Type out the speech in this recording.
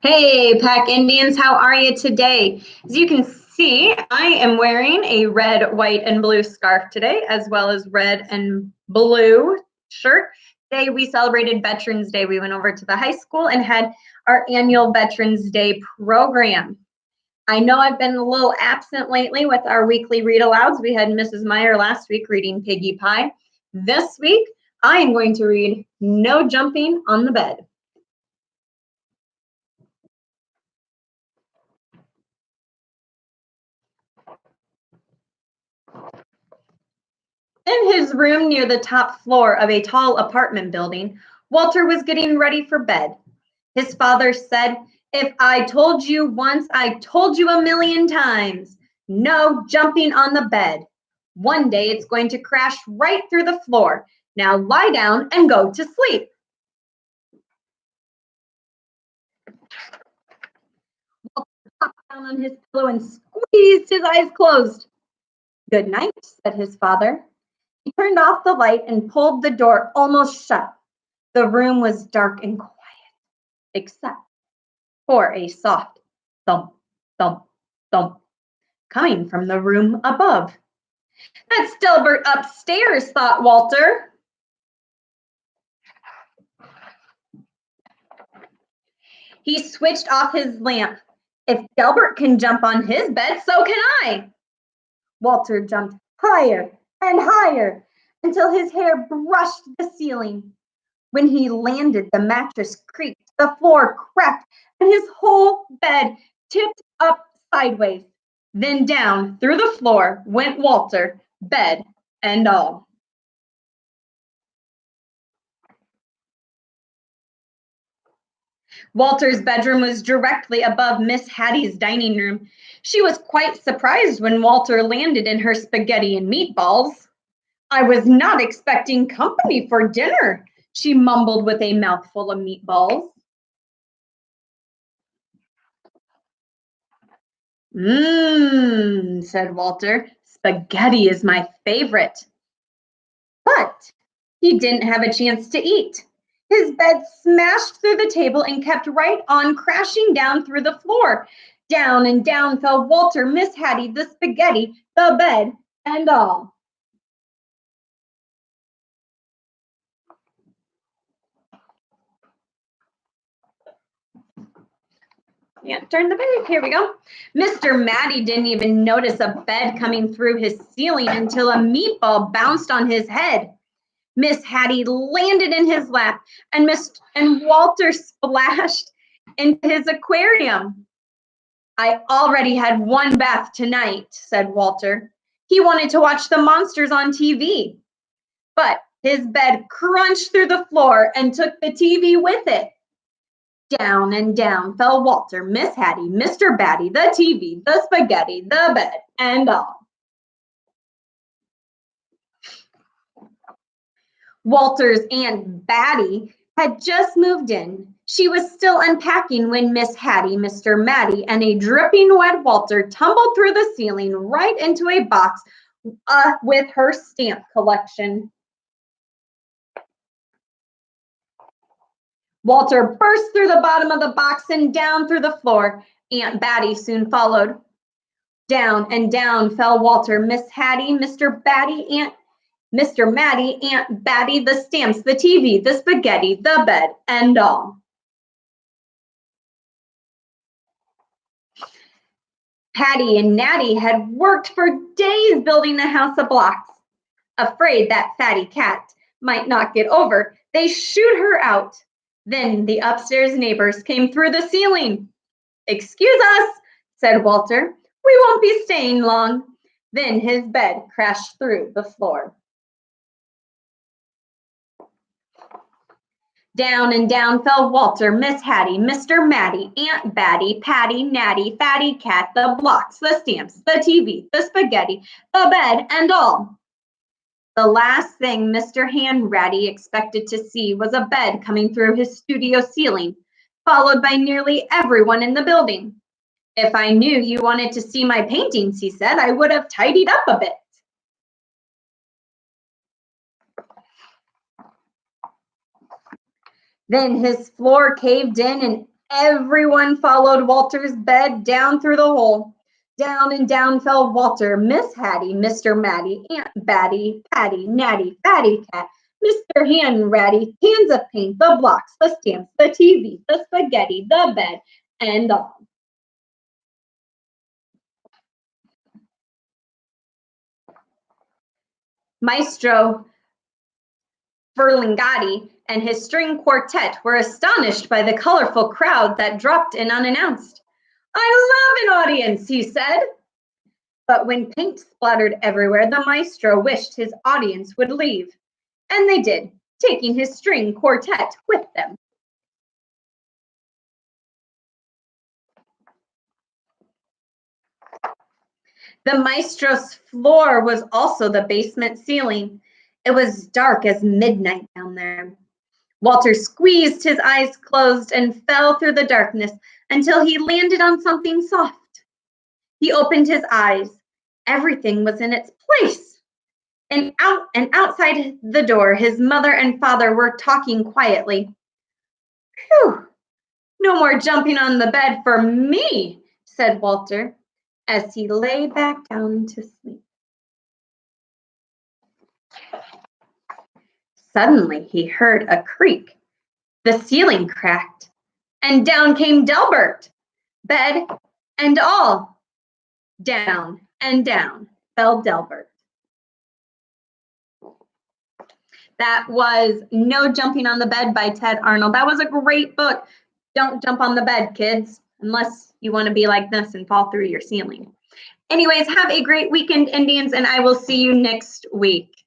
Hey, Pack Indians, how are you today? As you can see, I am wearing a red, white, and blue scarf today, as well as red and blue shirt. Today we celebrated Veterans Day. We went over to the high school and had our annual Veterans Day program. I know I've been a little absent lately with our weekly read alouds. We had Mrs. Meyer last week reading Piggy Pie. This week, I am going to read No Jumping on the Bed. In his room near the top floor of a tall apartment building, Walter was getting ready for bed. His father said, "If I told you once, I told you a million times. No jumping on the bed. One day it's going to crash right through the floor. Now lie down and go to sleep." Walter popped down on his pillow and squeezed his eyes closed. "Good night," said his father. He turned off the light and pulled the door almost shut. The room was dark and quiet, except for a soft thump, thump, thump coming from the room above. "That's Delbert upstairs," thought Walter. He switched off his lamp. If Delbert can jump on his bed, so can I. Walter jumped higher and higher until his hair brushed the ceiling. When he landed, the mattress creaked, the floor cracked, and his whole bed tipped up sideways. Then down through the floor went Walter, bed and all. Walter's bedroom was directly above Miss Hattie's dining room. She was quite surprised when Walter landed in her spaghetti and meatballs. "I was not expecting company for dinner," she mumbled with a mouthful of meatballs. "Mmm," said Walter. "Spaghetti is my favorite." But he didn't have a chance to eat. His bed smashed through the table and kept right on crashing down through the floor. Down and down fell Walter, Miss Hattie, the spaghetti, the bed, and all. Yeah, turn the page. Here we go. Mr. Matty didn't even notice a bed coming through his ceiling until a meatball bounced on his head. Miss Hattie landed in his lap, and Walter splashed into his aquarium. "I already had one bath tonight," said Walter. He wanted to watch the monsters on TV, but his bed crunched through the floor and took the TV with it. Down and down fell Walter, Miss Hattie, Mr. Batty, the TV, the spaghetti, the bed, and all. Walter's Aunt Batty had just moved in. She was still unpacking when Miss Hattie, Mr. Matty, and a dripping wet Walter tumbled through the ceiling right into a box with her stamp collection. Walter burst through the bottom of the box and down through the floor. Aunt Batty soon followed. Down and down fell Walter, Miss Hattie, Mr. Batty, Mr. Matty, Aunt Batty, the stamps, the TV, the spaghetti, the bed, and all. Patty and Natty had worked for days building the house of blocks. Afraid that fatty cat might not get over, they shooed her out. Then the upstairs neighbors came through the ceiling. "Excuse us," said Walter. "We won't be staying long." Then his bed crashed through the floor. Down and down fell Walter, Miss Hattie, Mr. Matty, Aunt Batty, Patty, Natty, Fatty Cat, the blocks, the stamps, the TV, the spaghetti, the bed, and all. The last thing Mr. Hanratty expected to see was a bed coming through his studio ceiling, followed by nearly everyone in the building. "If I knew you wanted to see my paintings," he said, "I would have tidied up a bit." Then his floor caved in and Everyone followed Walter's bed down through the hole. Down and down fell Walter, Miss Hattie, Mr. Matty, Aunt Batty, Patty, Natty, Fatty Cat, Mr. Hand Ratty, cans of paint, the blocks, the stamps, the TV, the spaghetti, the bed, and all. Maestro Berlingatti and his string quartet were astonished by the colorful crowd that dropped in unannounced. "I love an audience," he said. But when paint splattered everywhere, the maestro wished his audience would leave. And they did, taking his string quartet with them. The maestro's floor was also the basement ceiling. It was dark as midnight down there. Walter squeezed his eyes closed and fell through the darkness until he landed on something soft. He opened his eyes. Everything was in its place. And outside the door, his mother and father were talking quietly. "Phew, no more jumping on the bed for me," said Walter, as he lay back down to sleep. Suddenly, he heard a creak. The ceiling cracked, and down came Delbert, bed and all. Down and down fell Delbert. That was No Jumping on the Bed by Ted Arnold. That was a great book. Don't jump on the bed, kids, unless you want to be like this and fall through your ceiling. Anyways, have a great weekend, Indians, and I will see you next week.